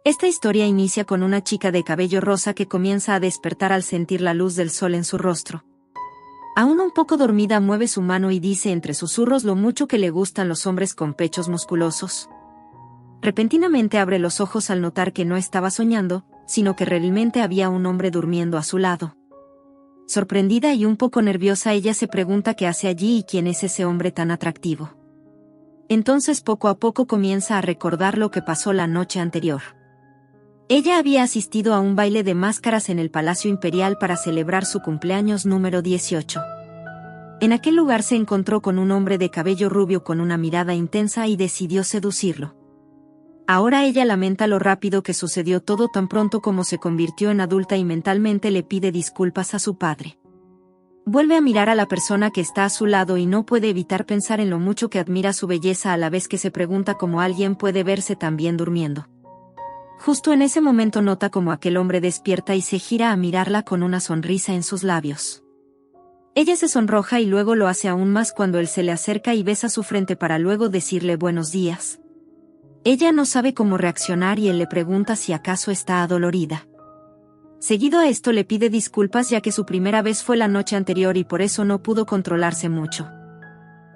Esta historia inicia con una chica de cabello rosa que comienza a despertar al sentir la luz del sol en su rostro. Aún un poco dormida mueve su mano y dice entre susurros lo mucho que le gustan los hombres con pechos musculosos. Repentinamente abre los ojos al notar que no estaba soñando, sino que realmente había un hombre durmiendo a su lado. Sorprendida y un poco nerviosa, ella se pregunta qué hace allí y quién es ese hombre tan atractivo. Entonces poco a poco comienza a recordar lo que pasó la noche anterior. Ella había asistido a un baile de máscaras en el Palacio Imperial para celebrar su cumpleaños número 18. En aquel lugar se encontró con un hombre de cabello rubio con una mirada intensa y decidió seducirlo. Ahora ella lamenta lo rápido que sucedió todo tan pronto como se convirtió en adulta y mentalmente le pide disculpas a su padre. Vuelve a mirar a la persona que está a su lado y no puede evitar pensar en lo mucho que admira su belleza a la vez que se pregunta cómo alguien puede verse tan bien durmiendo. Justo en ese momento nota como aquel hombre despierta y se gira a mirarla con una sonrisa en sus labios. Ella se sonroja y luego lo hace aún más cuando él se le acerca y besa su frente para luego decirle buenos días. Ella no sabe cómo reaccionar y él le pregunta si acaso está adolorida. Seguido a esto le pide disculpas ya que su primera vez fue la noche anterior y por eso no pudo controlarse mucho.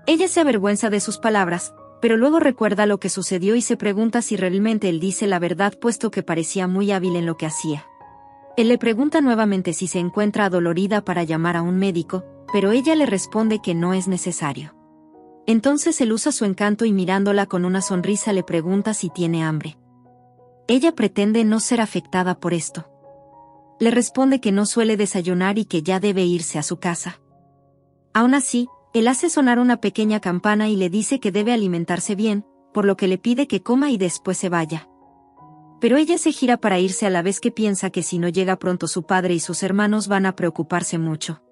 Ella se avergüenza de sus palabras, pero luego recuerda lo que sucedió y se pregunta si realmente él dice la verdad puesto que parecía muy hábil en lo que hacía. Él le pregunta nuevamente si se encuentra adolorida para llamar a un médico, pero ella le responde que no es necesario. Entonces él usa su encanto y mirándola con una sonrisa le pregunta si tiene hambre. Ella pretende no ser afectada por esto. Le responde que no suele desayunar y que ya debe irse a su casa. Aún así, él hace sonar una pequeña campana y le dice que debe alimentarse bien, por lo que le pide que coma y después se vaya. Pero ella se gira para irse a la vez que piensa que si no llega pronto su padre y sus hermanos van a preocuparse mucho.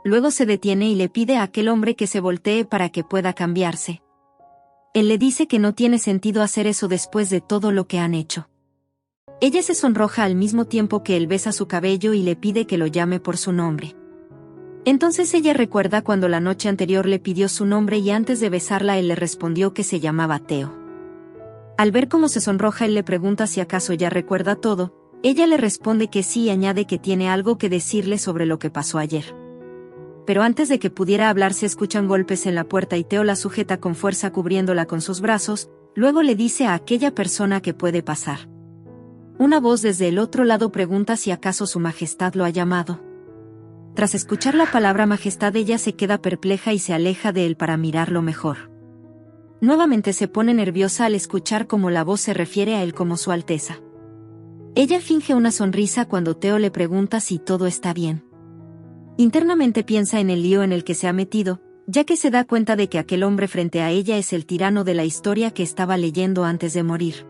Luego se detiene y le pide a aquel hombre que se voltee para que pueda cambiarse. Él le dice que no tiene sentido hacer eso después de todo lo que han hecho. Ella se sonroja al mismo tiempo que él besa su cabello y le pide que lo llame por su nombre. Entonces ella recuerda cuando la noche anterior le pidió su nombre y antes de besarla él le respondió que se llamaba Theo. Al ver cómo se sonroja él le pregunta si acaso ya recuerda todo, ella le responde que sí y añade que tiene algo que decirle sobre lo que pasó ayer. Pero antes de que pudiera hablar se escuchan golpes en la puerta y Theo la sujeta con fuerza cubriéndola con sus brazos, luego le dice a aquella persona que puede pasar. Una voz desde el otro lado pregunta si acaso su majestad lo ha llamado. Tras escuchar la palabra majestad ella se queda perpleja y se aleja de él para mirarlo mejor. Nuevamente se pone nerviosa al escuchar cómo la voz se refiere a él como su alteza. Ella finge una sonrisa cuando Theo le pregunta si todo está bien. Internamente piensa en el lío en el que se ha metido, ya que se da cuenta de que aquel hombre frente a ella es el tirano de la historia que estaba leyendo antes de morir.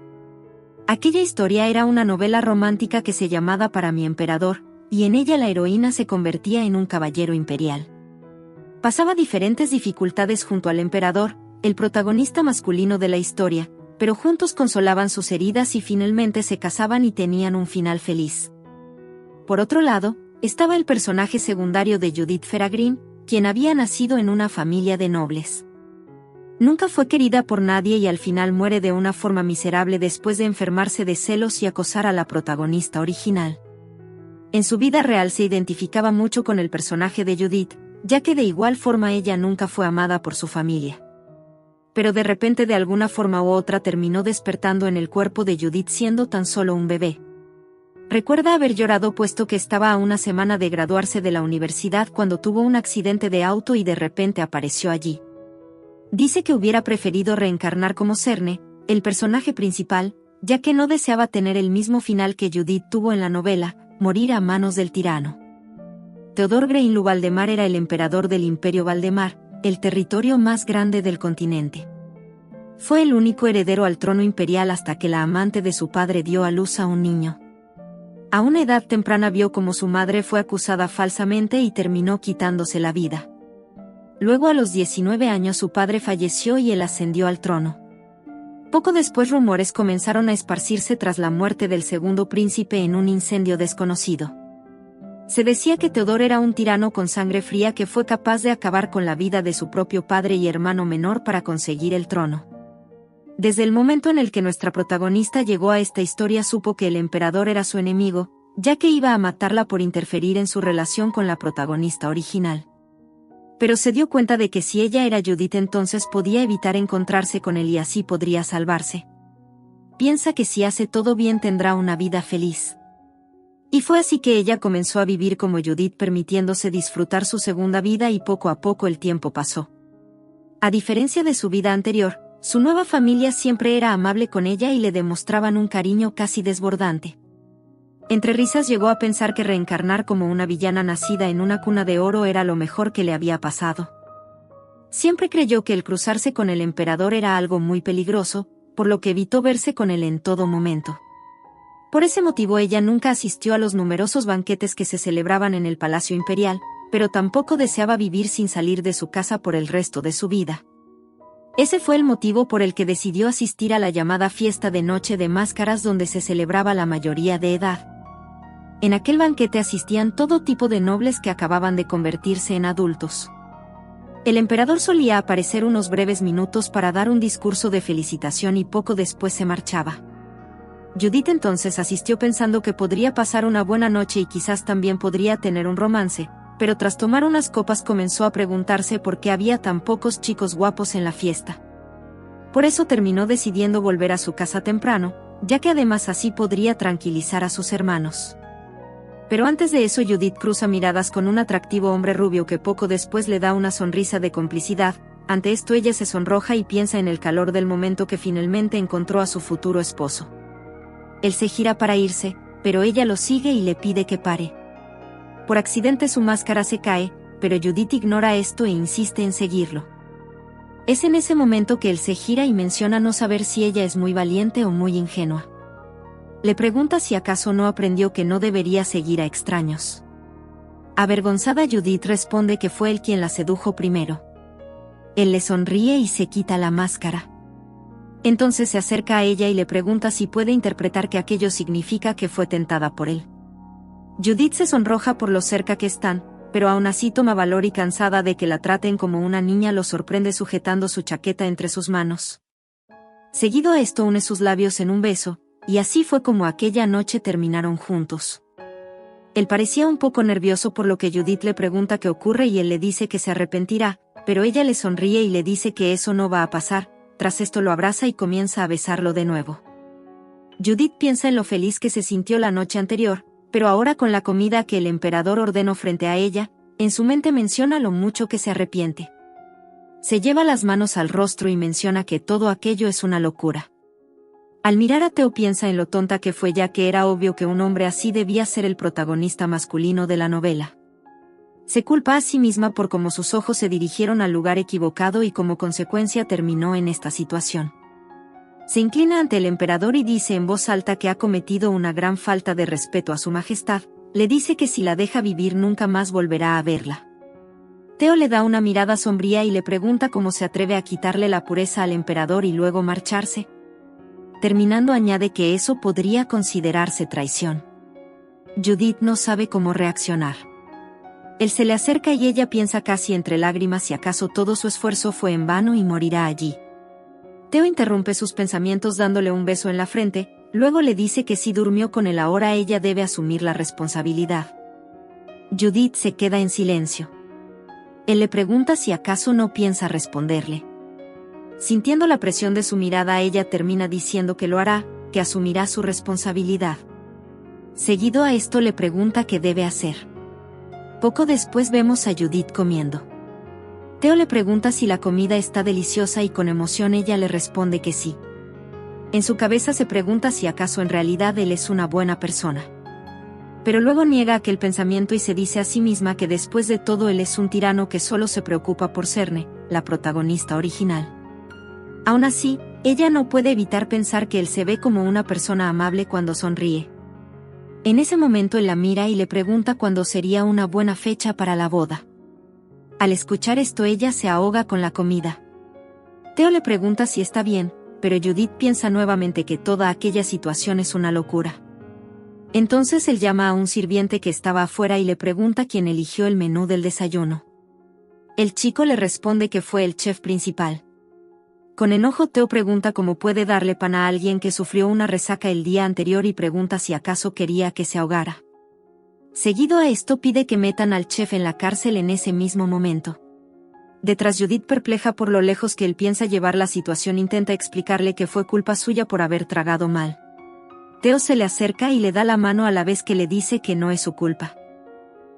Aquella historia era una novela romántica que se llamaba Para mi emperador, y en ella la heroína se convertía en un caballero imperial. Pasaba diferentes dificultades junto al emperador, el protagonista masculino de la historia, pero juntos consolaban sus heridas y finalmente se casaban y tenían un final feliz. Por otro lado, estaba el personaje secundario de Judith Ferragreen, quien había nacido en una familia de nobles. Nunca fue querida por nadie y al final muere de una forma miserable después de enfermarse de celos y acosar a la protagonista original. En su vida real se identificaba mucho con el personaje de Judith, ya que de igual forma ella nunca fue amada por su familia. Pero de repente de alguna forma u otra terminó despertando en el cuerpo de Judith siendo tan solo un bebé. Recuerda haber llorado puesto que estaba a una semana de graduarse de la universidad cuando tuvo un accidente de auto y de repente apareció allí. Dice que hubiera preferido reencarnar como Cerne, el personaje principal, ya que no deseaba tener el mismo final que Judith tuvo en la novela, morir a manos del tirano. Theodor Greinlu Valdemar era el emperador del Imperio Valdemar, el territorio más grande del continente. Fue el único heredero al trono imperial hasta que la amante de su padre dio a luz a un niño. A una edad temprana vio cómo su madre fue acusada falsamente y terminó quitándose la vida. Luego a los 19 años su padre falleció y él ascendió al trono. Poco después rumores comenzaron a esparcirse tras la muerte del segundo príncipe en un incendio desconocido. Se decía que Theodor era un tirano con sangre fría que fue capaz de acabar con la vida de su propio padre y hermano menor para conseguir el trono. Desde el momento en el que nuestra protagonista llegó a esta historia supo que el emperador era su enemigo, ya que iba a matarla por interferir en su relación con la protagonista original. Pero se dio cuenta de que si ella era Judith entonces podía evitar encontrarse con él y así podría salvarse. Piensa que si hace todo bien tendrá una vida feliz. Y fue así que ella comenzó a vivir como Judith permitiéndose disfrutar su segunda vida y poco a poco el tiempo pasó. A diferencia de su vida anterior, su nueva familia siempre era amable con ella y le demostraban un cariño casi desbordante. Entre risas llegó a pensar que reencarnar como una villana nacida en una cuna de oro era lo mejor que le había pasado. Siempre creyó que el cruzarse con el emperador era algo muy peligroso, por lo que evitó verse con él en todo momento. Por ese motivo ella nunca asistió a los numerosos banquetes que se celebraban en el Palacio Imperial, pero tampoco deseaba vivir sin salir de su casa por el resto de su vida. Ese fue el motivo por el que decidió asistir a la llamada fiesta de Noche de Máscaras donde se celebraba la mayoría de edad. En aquel banquete asistían todo tipo de nobles que acababan de convertirse en adultos. El emperador solía aparecer unos breves minutos para dar un discurso de felicitación y poco después se marchaba. Judith entonces asistió pensando que podría pasar una buena noche y quizás también podría tener un romance, pero tras tomar unas copas comenzó a preguntarse por qué había tan pocos chicos guapos en la fiesta. Por eso terminó decidiendo volver a su casa temprano, ya que además así podría tranquilizar a sus hermanos. Pero antes de eso Judith cruza miradas con un atractivo hombre rubio que poco después le da una sonrisa de complicidad. Ante esto ella se sonroja y piensa en el calor del momento que finalmente encontró a su futuro esposo. Él se gira para irse, pero ella lo sigue y le pide que pare. Por accidente su máscara se cae, pero Judith ignora esto e insiste en seguirlo. Es en ese momento que él se gira y menciona no saber si ella es muy valiente o muy ingenua. Le pregunta si acaso no aprendió que no debería seguir a extraños. Avergonzada Judith responde que fue él quien la sedujo primero. Él le sonríe y se quita la máscara. Entonces se acerca a ella y le pregunta si puede interpretar que aquello significa que fue tentada por él. Judith se sonroja por lo cerca que están, pero aún así toma valor y cansada de que la traten como una niña lo sorprende sujetando su chaqueta entre sus manos. Seguido a esto une sus labios en un beso, y así fue como aquella noche terminaron juntos. Él parecía un poco nervioso por lo que Judith le pregunta qué ocurre y él le dice que se arrepentirá, pero ella le sonríe y le dice que eso no va a pasar. Tras esto lo abraza y comienza a besarlo de nuevo. Judith piensa en lo feliz que se sintió la noche anterior, pero ahora con la comida que el emperador ordenó frente a ella, en su mente menciona lo mucho que se arrepiente. Se lleva las manos al rostro y menciona que todo aquello es una locura. Al mirar a Theo piensa en lo tonta que fue ya que era obvio que un hombre así debía ser el protagonista masculino de la novela. Se culpa a sí misma por cómo sus ojos se dirigieron al lugar equivocado y como consecuencia terminó en esta situación. Se inclina ante el emperador y dice en voz alta que ha cometido una gran falta de respeto a su majestad, le dice que si la deja vivir nunca más volverá a verla. Theo le da una mirada sombría y le pregunta cómo se atreve a quitarle la pureza al emperador y luego marcharse. Terminando añade que eso podría considerarse traición. Judith no sabe cómo reaccionar. Él se le acerca y ella piensa casi entre lágrimas si acaso todo su esfuerzo fue en vano y morirá allí. Theo interrumpe sus pensamientos dándole un beso en la frente, luego le dice que si durmió con él ahora ella debe asumir la responsabilidad. Judith se queda en silencio. Él le pregunta si acaso no piensa responderle. Sintiendo la presión de su mirada ella termina diciendo que lo hará, que asumirá su responsabilidad. Seguido a esto le pregunta qué debe hacer. Poco después vemos a Judith comiendo. Theo le pregunta si la comida está deliciosa y con emoción ella le responde que sí. En su cabeza se pregunta si acaso en realidad él es una buena persona. Pero luego niega aquel pensamiento y se dice a sí misma que después de todo él es un tirano que solo se preocupa por Serne, la protagonista original. Aún así, ella no puede evitar pensar que él se ve como una persona amable cuando sonríe. En ese momento él la mira y le pregunta cuándo sería una buena fecha para la boda. Al escuchar esto ella se ahoga con la comida. Theo le pregunta si está bien, pero Judith piensa nuevamente que toda aquella situación es una locura. Entonces él llama a un sirviente que estaba afuera y le pregunta quién eligió el menú del desayuno. El chico le responde que fue el chef principal. Con enojo Teo pregunta cómo puede darle pan a alguien que sufrió una resaca el día anterior y pregunta si acaso quería que se ahogara. Seguido a esto pide que metan al chef en la cárcel en ese mismo momento. Detrás Judith, perpleja por lo lejos que él piensa llevar la situación, intenta explicarle que fue culpa suya por haber tragado mal. Teo se le acerca y le da la mano a la vez que le dice que no es su culpa.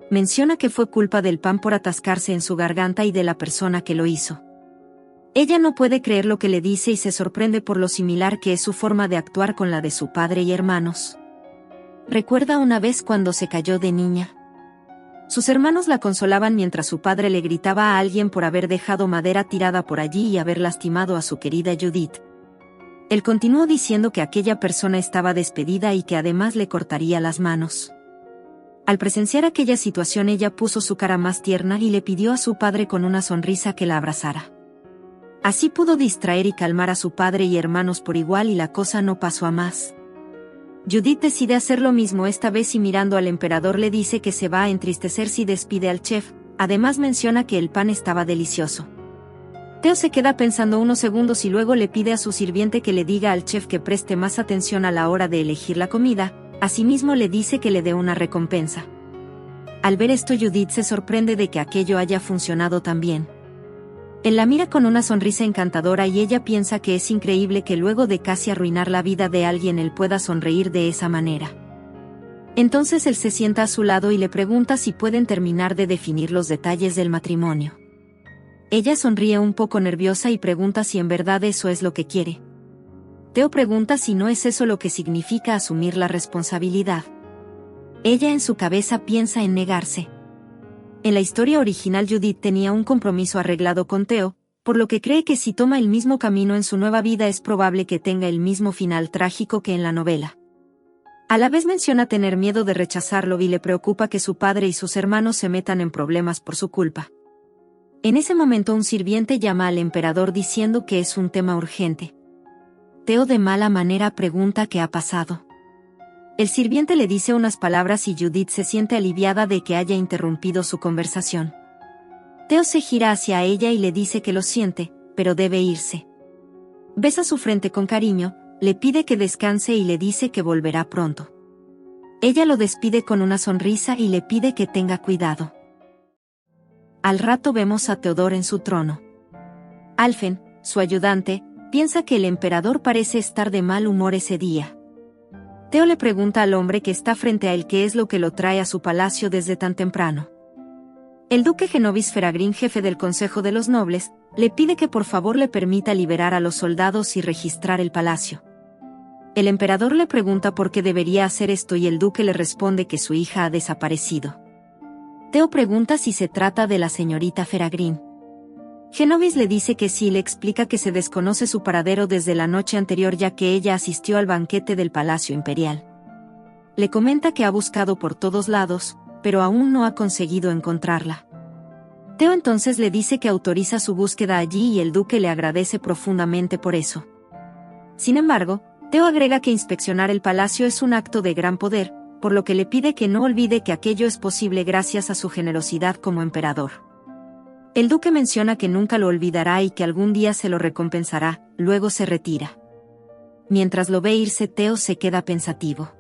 Menciona que fue culpa del pan por atascarse en su garganta y de la persona que lo hizo. Ella no puede creer lo que le dice y se sorprende por lo similar que es su forma de actuar con la de su padre y hermanos. Recuerda una vez cuando se cayó de niña. Sus hermanos la consolaban mientras su padre le gritaba a alguien por haber dejado madera tirada por allí y haber lastimado a su querida Judith. Él continuó diciendo que aquella persona estaba despedida y que además le cortaría las manos. Al presenciar aquella situación, ella puso su cara más tierna y le pidió a su padre con una sonrisa que la abrazara. Así pudo distraer y calmar a su padre y hermanos por igual y la cosa no pasó a más. Judith decide hacer lo mismo esta vez y mirando al emperador le dice que se va a entristecer si despide al chef, además menciona que el pan estaba delicioso. Teo se queda pensando unos segundos y luego le pide a su sirviente que le diga al chef que preste más atención a la hora de elegir la comida, asimismo le dice que le dé una recompensa. Al ver esto Judith se sorprende de que aquello haya funcionado tan bien. Él la mira con una sonrisa encantadora y ella piensa que es increíble que luego de casi arruinar la vida de alguien él pueda sonreír de esa manera. Entonces él se sienta a su lado y le pregunta si pueden terminar de definir los detalles del matrimonio. Ella sonríe un poco nerviosa y pregunta si en verdad eso es lo que quiere. Teo pregunta si no es eso lo que significa asumir la responsabilidad. Ella en su cabeza piensa en negarse. En la historia original Judith tenía un compromiso arreglado con Teo, por lo que cree que si toma el mismo camino en su nueva vida es probable que tenga el mismo final trágico que en la novela. A la vez menciona tener miedo de rechazarlo y le preocupa que su padre y sus hermanos se metan en problemas por su culpa. En ese momento un sirviente llama al emperador diciendo que es un tema urgente. Teo de mala manera pregunta qué ha pasado. El sirviente le dice unas palabras y Judith se siente aliviada de que haya interrumpido su conversación. Teo se gira hacia ella y le dice que lo siente, pero debe irse. Besa su frente con cariño, le pide que descanse y le dice que volverá pronto. Ella lo despide con una sonrisa y le pide que tenga cuidado. Al rato vemos a Theodore en su trono. Alfen, su ayudante, piensa que el emperador parece estar de mal humor ese día. Teo le pregunta al hombre que está frente a él qué es lo que lo trae a su palacio desde tan temprano. El duque Genovis Feragrin, jefe del Consejo de los Nobles, le pide que por favor le permita liberar a los soldados y registrar el palacio. El emperador le pregunta por qué debería hacer esto y el duque le responde que su hija ha desaparecido. Teo pregunta si se trata de la señorita Feragrin. Genovis le dice que sí y le explica que se desconoce su paradero desde la noche anterior ya que ella asistió al banquete del Palacio Imperial. Le comenta que ha buscado por todos lados, pero aún no ha conseguido encontrarla. Teo entonces le dice que autoriza su búsqueda allí y el duque le agradece profundamente por eso. Sin embargo, Teo agrega que inspeccionar el palacio es un acto de gran poder, por lo que le pide que no olvide que aquello es posible gracias a su generosidad como emperador. El duque menciona que nunca lo olvidará y que algún día se lo recompensará, luego se retira. Mientras lo ve irse, Teo se queda pensativo.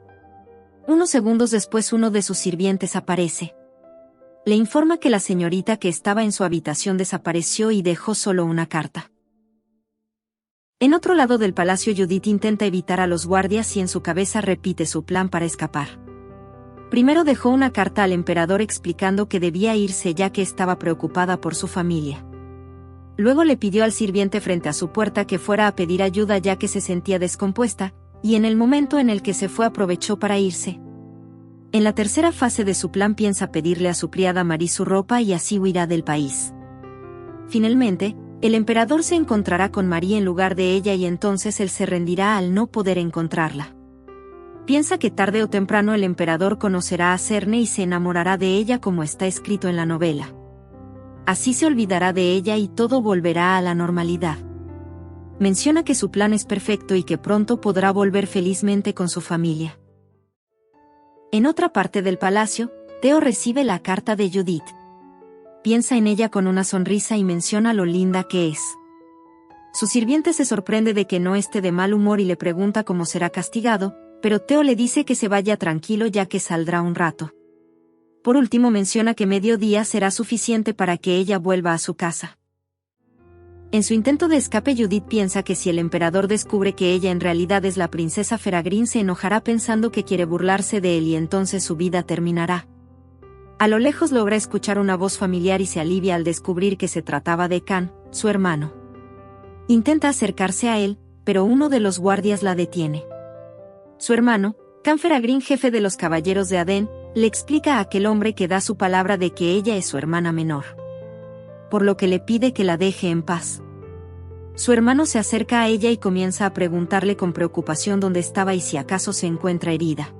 Unos segundos después uno de sus sirvientes aparece. Le informa que la señorita que estaba en su habitación desapareció y dejó solo una carta. En otro lado del palacio Judith intenta evitar a los guardias y en su cabeza repite su plan para escapar. Primero dejó una carta al emperador explicando que debía irse ya que estaba preocupada por su familia. Luego le pidió al sirviente frente a su puerta que fuera a pedir ayuda ya que se sentía descompuesta, y en el momento en el que se fue aprovechó para irse. En la tercera fase de su plan piensa pedirle a su criada Marie su ropa y así huirá del país. Finalmente, el emperador se encontrará con Marie en lugar de ella y entonces él se rendirá al no poder encontrarla. Piensa que tarde o temprano el emperador conocerá a Cerne y se enamorará de ella como está escrito en la novela. Así se olvidará de ella y todo volverá a la normalidad. Menciona que su plan es perfecto y que pronto podrá volver felizmente con su familia. En otra parte del palacio, Teo recibe la carta de Judith. Piensa en ella con una sonrisa y menciona lo linda que es. Su sirviente se sorprende de que no esté de mal humor y le pregunta cómo será castigado, pero Teo le dice que se vaya tranquilo ya que saldrá un rato. Por último menciona que mediodía será suficiente para que ella vuelva a su casa. En su intento de escape, Judith piensa que si el emperador descubre que ella en realidad es la princesa Feragrin, se enojará pensando que quiere burlarse de él y entonces su vida terminará. A lo lejos logra escuchar una voz familiar y se alivia al descubrir que se trataba de Khan, su hermano. Intenta acercarse a él, pero uno de los guardias la detiene. Su hermano, Khan Feragrin, jefe de los caballeros de Adén, le explica a aquel hombre que da su palabra de que ella es su hermana menor, por lo que le pide que la deje en paz. Su hermano se acerca a ella y comienza a preguntarle con preocupación dónde estaba y si acaso se encuentra herida.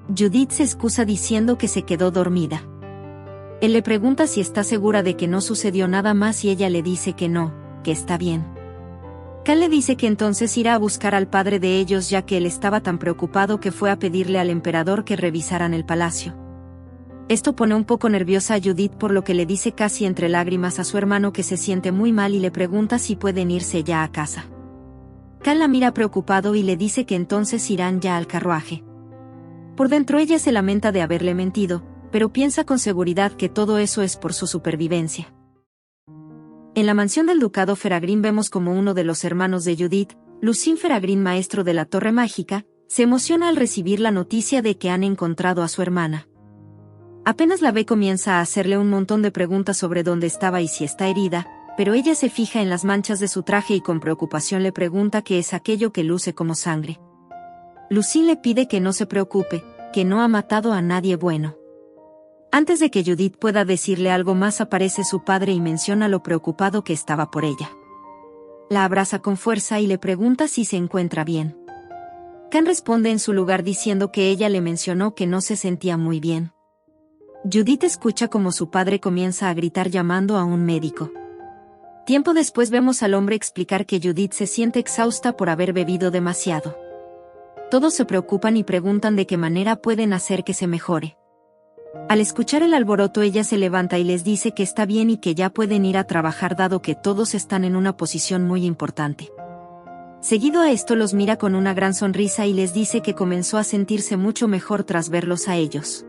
Judith se excusa diciendo que se quedó dormida. Él le pregunta si está segura de que no sucedió nada más y ella le dice que no, que está bien. Khan le dice que entonces irá a buscar al padre de ellos ya que él estaba tan preocupado que fue a pedirle al emperador que revisaran el palacio. Esto pone un poco nerviosa a Judith, por lo que le dice casi entre lágrimas a su hermano que se siente muy mal y le pregunta si pueden irse ya a casa. Khan la mira preocupado y le dice que entonces irán ya al carruaje. Por dentro ella se lamenta de haberle mentido, pero piensa con seguridad que todo eso es por su supervivencia. En la mansión del ducado Feragrin vemos como uno de los hermanos de Judith, Lucien Feragrin, maestro de la Torre Mágica, se emociona al recibir la noticia de que han encontrado a su hermana. Apenas la ve comienza a hacerle un montón de preguntas sobre dónde estaba y si está herida, pero ella se fija en las manchas de su traje y con preocupación le pregunta qué es aquello que luce como sangre. Lucien le pide que no se preocupe, que no ha matado a nadie bueno. Antes de que Judith pueda decirle algo más, aparece su padre y menciona lo preocupado que estaba por ella. La abraza con fuerza y le pregunta si se encuentra bien. Khan responde en su lugar diciendo que ella le mencionó que no se sentía muy bien. Judith escucha como su padre comienza a gritar llamando a un médico. Tiempo después vemos al hombre explicar que Judith se siente exhausta por haber bebido demasiado. Todos se preocupan y preguntan de qué manera pueden hacer que se mejore. Al escuchar el alboroto, ella se levanta y les dice que está bien y que ya pueden ir a trabajar dado que todos están en una posición muy importante. Seguido a esto los mira con una gran sonrisa y les dice que comenzó a sentirse mucho mejor tras verlos a ellos.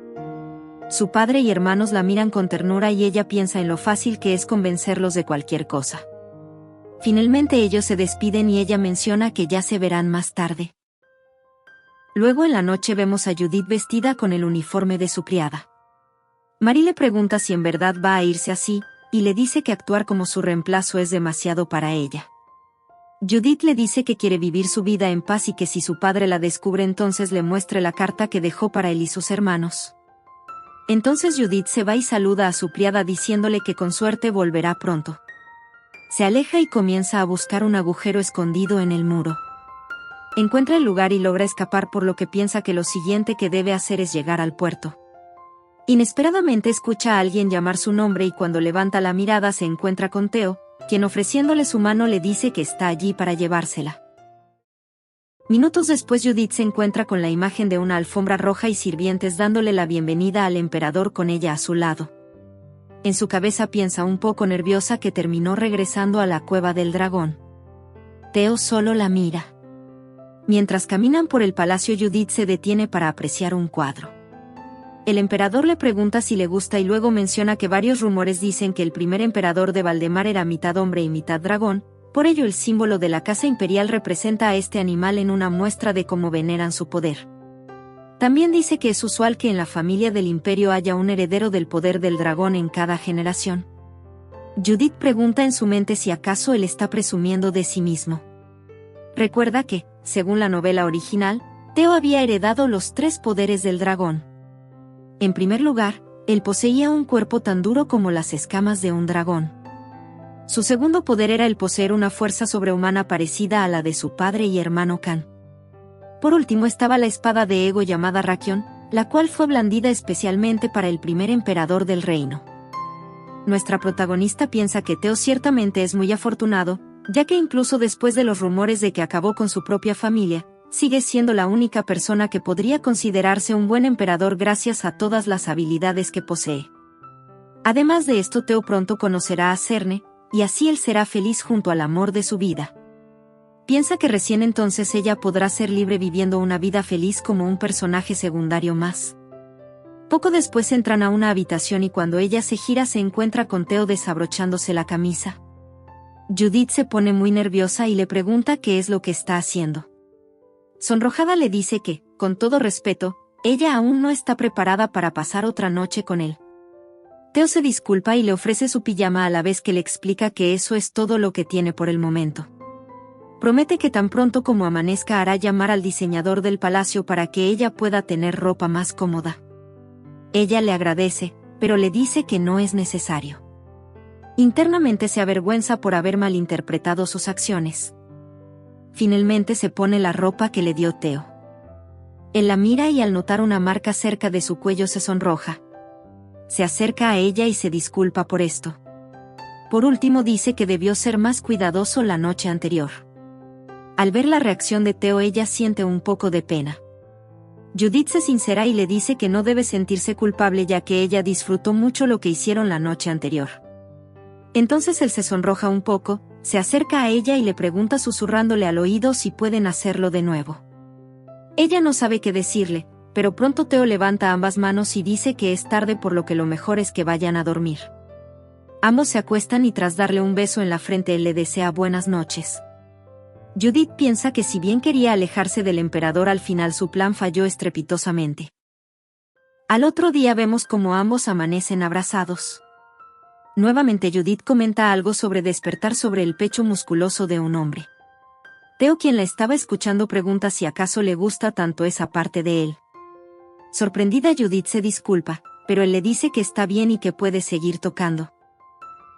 Su padre y hermanos la miran con ternura y ella piensa en lo fácil que es convencerlos de cualquier cosa. Finalmente ellos se despiden y ella menciona que ya se verán más tarde. Luego en la noche vemos a Judith vestida con el uniforme de su criada. Marie le pregunta si en verdad va a irse así, y le dice que actuar como su reemplazo es demasiado para ella. Judith le dice que quiere vivir su vida en paz y que si su padre la descubre entonces le muestre la carta que dejó para él y sus hermanos. Entonces Judith se va y saluda a su criada diciéndole que con suerte volverá pronto. Se aleja y comienza a buscar un agujero escondido en el muro. Encuentra el lugar y logra escapar, por lo que piensa que lo siguiente que debe hacer es llegar al puerto. Inesperadamente escucha a alguien llamar su nombre y cuando levanta la mirada se encuentra con Teo, quien ofreciéndole su mano le dice que está allí para llevársela. Minutos después Judith se encuentra con la imagen de una alfombra roja y sirvientes dándole la bienvenida al emperador con ella a su lado. En su cabeza piensa un poco nerviosa que terminó regresando a la cueva del dragón. Teo solo la mira. Mientras caminan por el palacio, Judith se detiene para apreciar un cuadro. El emperador le pregunta si le gusta y luego menciona que varios rumores dicen que el primer emperador de Valdemar era mitad hombre y mitad dragón. Por ello el símbolo de la casa imperial representa a este animal en una muestra de cómo veneran su poder. También dice que es usual que en la familia del imperio haya un heredero del poder del dragón en cada generación. Judith pregunta en su mente si acaso él está presumiendo de sí mismo. Recuerda que, según la novela original, Teo había heredado los 3 poderes del dragón. En primer lugar, él poseía un cuerpo tan duro como las escamas de un dragón. Su segundo poder era el poseer una fuerza sobrehumana parecida a la de su padre y hermano Khan. Por último estaba la espada de Ego llamada Rakion, la cual fue blandida especialmente para el primer emperador del reino. Nuestra protagonista piensa que Teo ciertamente es muy afortunado, ya que incluso después de los rumores de que acabó con su propia familia, sigue siendo la única persona que podría considerarse un buen emperador gracias a todas las habilidades que posee. Además de esto, Teo pronto conocerá a Cerne, y así él será feliz junto al amor de su vida. Piensa que recién entonces ella podrá ser libre viviendo una vida feliz como un personaje secundario más. Poco después entran a una habitación y cuando ella se gira se encuentra con Theo desabrochándose la camisa. Judith se pone muy nerviosa y le pregunta qué es lo que está haciendo. Sonrojada le dice que, con todo respeto, ella aún no está preparada para pasar otra noche con él. Theo se disculpa y le ofrece su pijama a la vez que le explica que eso es todo lo que tiene por el momento. Promete que tan pronto como amanezca hará llamar al diseñador del palacio para que ella pueda tener ropa más cómoda. Ella le agradece, pero le dice que no es necesario. Internamente se avergüenza por haber malinterpretado sus acciones. Finalmente se pone la ropa que le dio Theo. Él la mira y al notar una marca cerca de su cuello se sonroja. Se acerca a ella y se disculpa por esto. Por último dice que debió ser más cuidadoso la noche anterior. Al ver la reacción de Theo ella siente un poco de pena. Judith se sincera y le dice que no debe sentirse culpable ya que ella disfrutó mucho lo que hicieron la noche anterior. Entonces él se sonroja un poco, se acerca a ella y le pregunta susurrándole al oído si pueden hacerlo de nuevo. Ella no sabe qué decirle, pero pronto Theo levanta ambas manos y dice que es tarde por lo que lo mejor es que vayan a dormir. Ambos se acuestan y tras darle un beso en la frente él le desea buenas noches. Judith piensa que si bien quería alejarse del emperador al final su plan falló estrepitosamente. Al otro día vemos cómo ambos amanecen abrazados. Nuevamente Judith comenta algo sobre despertar sobre el pecho musculoso de un hombre. Theo, quien la estaba escuchando, pregunta si acaso le gusta tanto esa parte de él. Sorprendida Judith se disculpa, pero él le dice que está bien y que puede seguir tocando.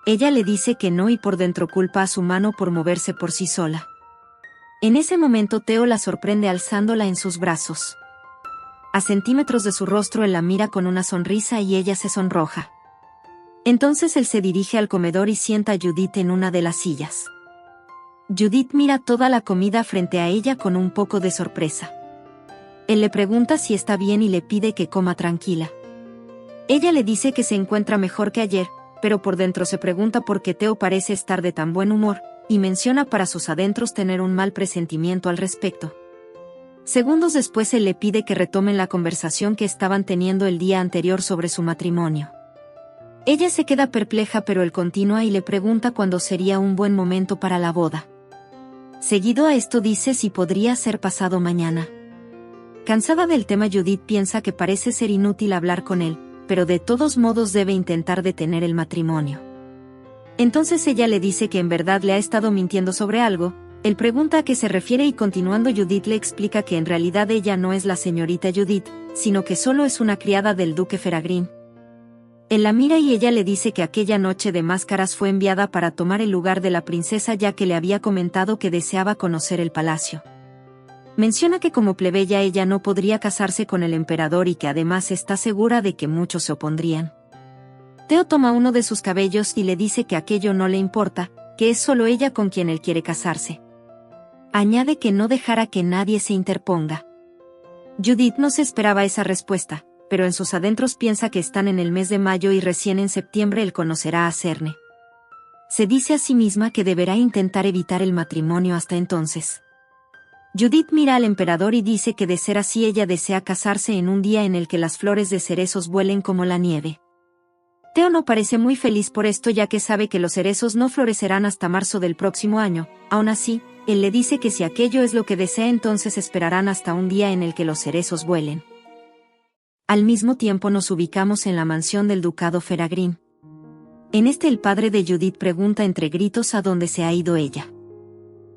Ella le dice que no y por dentro culpa a su mano por moverse por sí sola. En ese momento Theo la sorprende alzándola en sus brazos. A centímetros de su rostro él la mira con una sonrisa y ella se sonroja. Entonces él se dirige al comedor y sienta a Judith en una de las sillas. Judith mira toda la comida frente a ella con un poco de sorpresa. Él le pregunta si está bien y le pide que coma tranquila. Ella le dice que se encuentra mejor que ayer, pero por dentro se pregunta por qué Theo parece estar de tan buen humor, y menciona para sus adentros tener un mal presentimiento al respecto. Segundos después él le pide que retomen la conversación que estaban teniendo el día anterior sobre su matrimonio. Ella se queda perpleja pero él continúa y le pregunta cuándo sería un buen momento para la boda. Seguido a esto dice si podría ser pasado mañana. Cansada del tema Judith piensa que parece ser inútil hablar con él, pero de todos modos debe intentar detener el matrimonio. Entonces ella le dice que en verdad le ha estado mintiendo sobre algo, él pregunta a qué se refiere y continuando Judith le explica que en realidad ella no es la señorita Judith, sino que solo es una criada del duque Feragrin. Él la mira y ella le dice que aquella noche de máscaras fue enviada para tomar el lugar de la princesa ya que le había comentado que deseaba conocer el palacio. Menciona que como plebeya ella no podría casarse con el emperador y que además está segura de que muchos se opondrían. Theo toma uno de sus cabellos y le dice que aquello no le importa, que es solo ella con quien él quiere casarse. Añade que no dejará que nadie se interponga. Judith no se esperaba esa respuesta, pero en sus adentros piensa que están en el mes de mayo y recién en septiembre él conocerá a Cerne. Se dice a sí misma que deberá intentar evitar el matrimonio hasta entonces. Judith mira al emperador y dice que de ser así ella desea casarse en un día en el que las flores de cerezos vuelen como la nieve. Theo no parece muy feliz por esto ya que sabe que los cerezos no florecerán hasta marzo del próximo año, aún así, él le dice que si aquello es lo que desea entonces esperarán hasta un día en el que los cerezos vuelen. Al mismo tiempo nos ubicamos en la mansión del ducado Feragrin. En este el padre de Judith pregunta entre gritos a dónde se ha ido ella.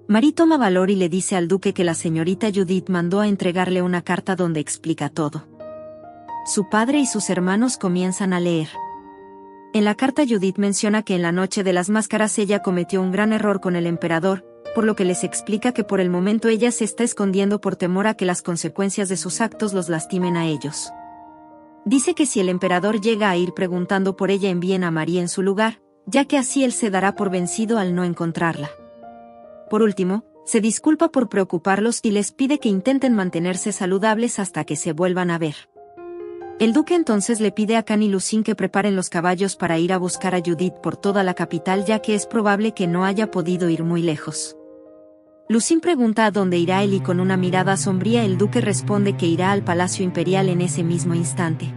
Marie toma valor y le dice al duque que la señorita Judith mandó a entregarle una carta donde explica todo. Su padre y sus hermanos comienzan a leer. En la carta Judith menciona que en la noche de las máscaras ella cometió un gran error con el emperador, por lo que les explica que por el momento ella se está escondiendo por temor a que las consecuencias de sus actos los lastimen a ellos. Dice que si el emperador llega a ir preguntando por ella envíen a Marie en su lugar, ya que así él se dará por vencido al no encontrarla. Por último, se disculpa por preocuparlos y les pide que intenten mantenerse saludables hasta que se vuelvan a ver. El duque entonces le pide a Khan y Lucien que preparen los caballos para ir a buscar a Judith por toda la capital, ya que es probable que no haya podido ir muy lejos. Lucien pregunta a dónde irá él y con una mirada sombría el duque responde que irá al Palacio Imperial en ese mismo instante.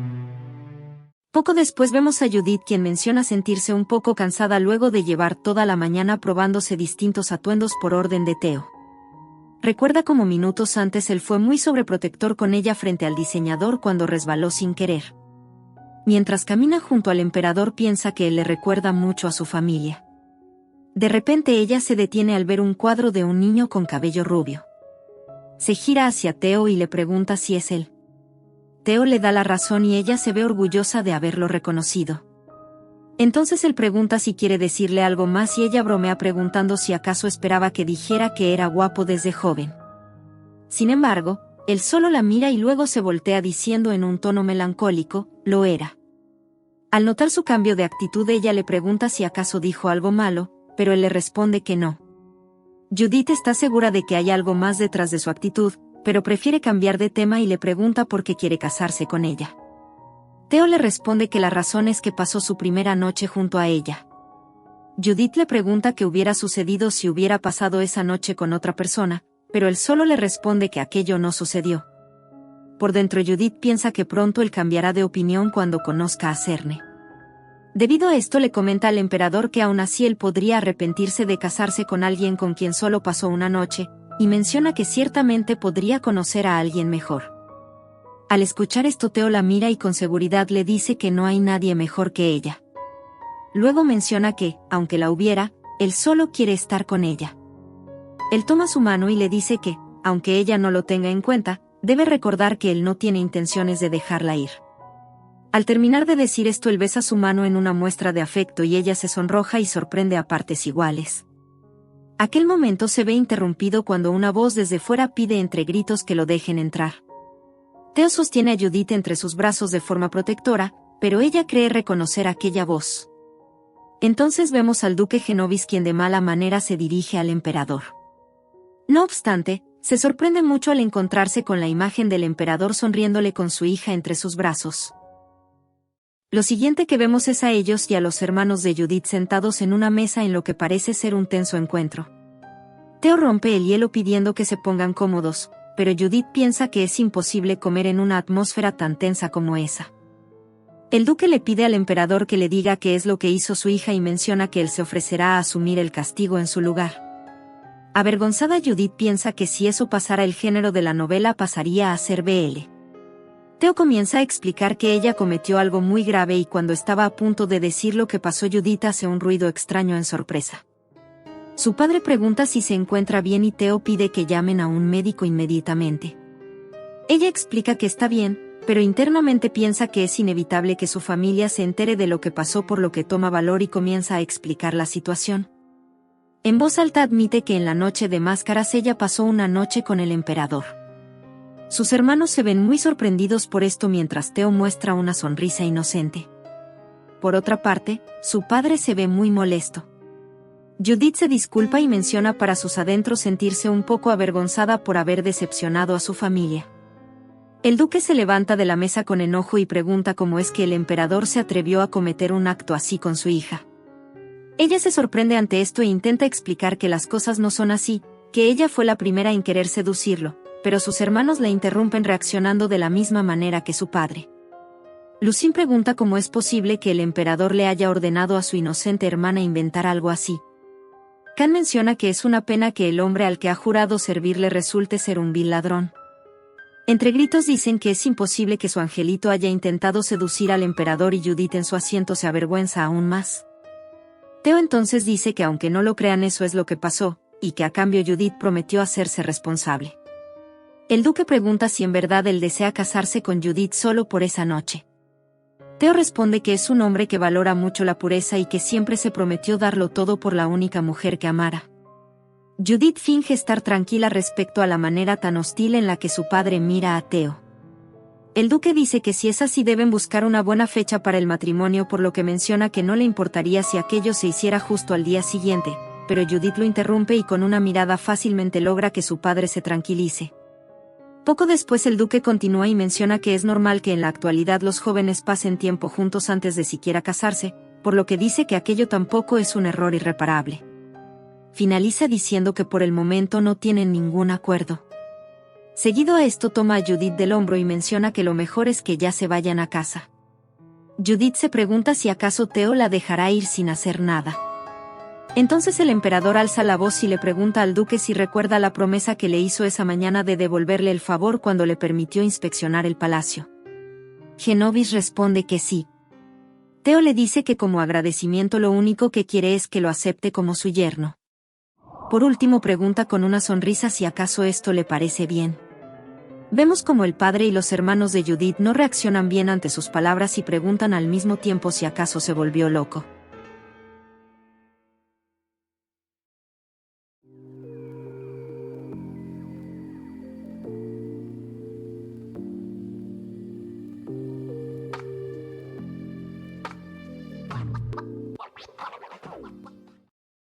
Poco después vemos a Judith, quien menciona sentirse un poco cansada luego de llevar toda la mañana probándose distintos atuendos por orden de Theo. Recuerda cómo minutos antes él fue muy sobreprotector con ella frente al diseñador cuando resbaló sin querer. Mientras camina junto al emperador piensa que él le recuerda mucho a su familia. De repente ella se detiene al ver un cuadro de un niño con cabello rubio. Se gira hacia Theo y le pregunta si es él. Theo le da la razón y ella se ve orgullosa de haberlo reconocido. Entonces él pregunta si quiere decirle algo más y ella bromea preguntando si acaso esperaba que dijera que era guapo desde joven. Sin embargo, él solo la mira y luego se voltea diciendo en un tono melancólico, lo era. Al notar su cambio de actitud ella le pregunta si acaso dijo algo malo, pero él le responde que no. Judith está segura de que hay algo más detrás de su actitud, pero prefiere cambiar de tema y le pregunta por qué quiere casarse con ella. Theo le responde que la razón es que pasó su primera noche junto a ella. Judith le pregunta qué hubiera sucedido si hubiera pasado esa noche con otra persona, pero él solo le responde que aquello no sucedió. Por dentro Judith piensa que pronto él cambiará de opinión cuando conozca a Cerne. Debido a esto le comenta al emperador que aún así él podría arrepentirse de casarse con alguien con quien solo pasó una noche, y menciona que ciertamente podría conocer a alguien mejor. Al escuchar esto Theo la mira y con seguridad le dice que no hay nadie mejor que ella. Luego menciona que, aunque la hubiera, él solo quiere estar con ella. Él toma su mano y le dice que, aunque ella no lo tenga en cuenta, debe recordar que él no tiene intenciones de dejarla ir. Al terminar de decir esto él besa su mano en una muestra de afecto y ella se sonroja y sorprende a partes iguales. Aquel momento se ve interrumpido cuando una voz desde fuera pide entre gritos que lo dejen entrar. Theo sostiene a Judith entre sus brazos de forma protectora, pero ella cree reconocer aquella voz. Entonces vemos al duque Genovis quien de mala manera se dirige al emperador. No obstante, se sorprende mucho al encontrarse con la imagen del emperador sonriéndole con su hija entre sus brazos. Lo siguiente que vemos es a ellos y a los hermanos de Judith sentados en una mesa en lo que parece ser un tenso encuentro. Theo rompe el hielo pidiendo que se pongan cómodos, pero Judith piensa que es imposible comer en una atmósfera tan tensa como esa. El duque le pide al emperador que le diga qué es lo que hizo su hija y menciona que él se ofrecerá a asumir el castigo en su lugar. Avergonzada Judith piensa que si eso pasara el género de la novela pasaría a ser BL. Theo comienza a explicar que ella cometió algo muy grave y cuando estaba a punto de decir lo que pasó Judith hace un ruido extraño en sorpresa. Su padre pregunta si se encuentra bien y Theo pide que llamen a un médico inmediatamente. Ella explica que está bien, pero internamente piensa que es inevitable que su familia se entere de lo que pasó, por lo que toma valor y comienza a explicar la situación. En voz alta admite que en la noche de máscaras ella pasó una noche con el emperador. Sus hermanos se ven muy sorprendidos por esto mientras Theo muestra una sonrisa inocente. Por otra parte, su padre se ve muy molesto. Judith se disculpa y menciona para sus adentros sentirse un poco avergonzada por haber decepcionado a su familia. El duque se levanta de la mesa con enojo y pregunta cómo es que el emperador se atrevió a cometer un acto así con su hija. Ella se sorprende ante esto e intenta explicar que las cosas no son así, que ella fue la primera en querer seducirlo, pero sus hermanos la interrumpen reaccionando de la misma manera que su padre. Lucien pregunta cómo es posible que el emperador le haya ordenado a su inocente hermana inventar algo así. Khan menciona que es una pena que el hombre al que ha jurado servirle resulte ser un vil ladrón. Entre gritos dicen que es imposible que su angelito haya intentado seducir al emperador y Judith en su asiento se avergüenza aún más. Theo entonces dice que aunque no lo crean eso es lo que pasó, y que a cambio Judith prometió hacerse responsable. El duque pregunta si en verdad él desea casarse con Judith solo por esa noche. Theo responde que es un hombre que valora mucho la pureza y que siempre se prometió darlo todo por la única mujer que amara. Judith finge estar tranquila respecto a la manera tan hostil en la que su padre mira a Theo. El duque dice que si es así deben buscar una buena fecha para el matrimonio, por lo que menciona que no le importaría si aquello se hiciera justo al día siguiente, pero Judith lo interrumpe y con una mirada fácilmente logra que su padre se tranquilice. Poco después el duque continúa y menciona que es normal que en la actualidad los jóvenes pasen tiempo juntos antes de siquiera casarse, por lo que dice que aquello tampoco es un error irreparable. Finaliza diciendo que por el momento no tienen ningún acuerdo. Seguido a esto toma a Judith del hombro y menciona que lo mejor es que ya se vayan a casa. Judith se pregunta si acaso Theo la dejará ir sin hacer nada. Entonces el emperador alza la voz y le pregunta al duque si recuerda la promesa que le hizo esa mañana de devolverle el favor cuando le permitió inspeccionar el palacio. Genovis responde que sí. Theo le dice que como agradecimiento lo único que quiere es que lo acepte como su yerno. Por último pregunta con una sonrisa si acaso esto le parece bien. Vemos como el padre y los hermanos de Judith no reaccionan bien ante sus palabras y preguntan al mismo tiempo si acaso se volvió loco.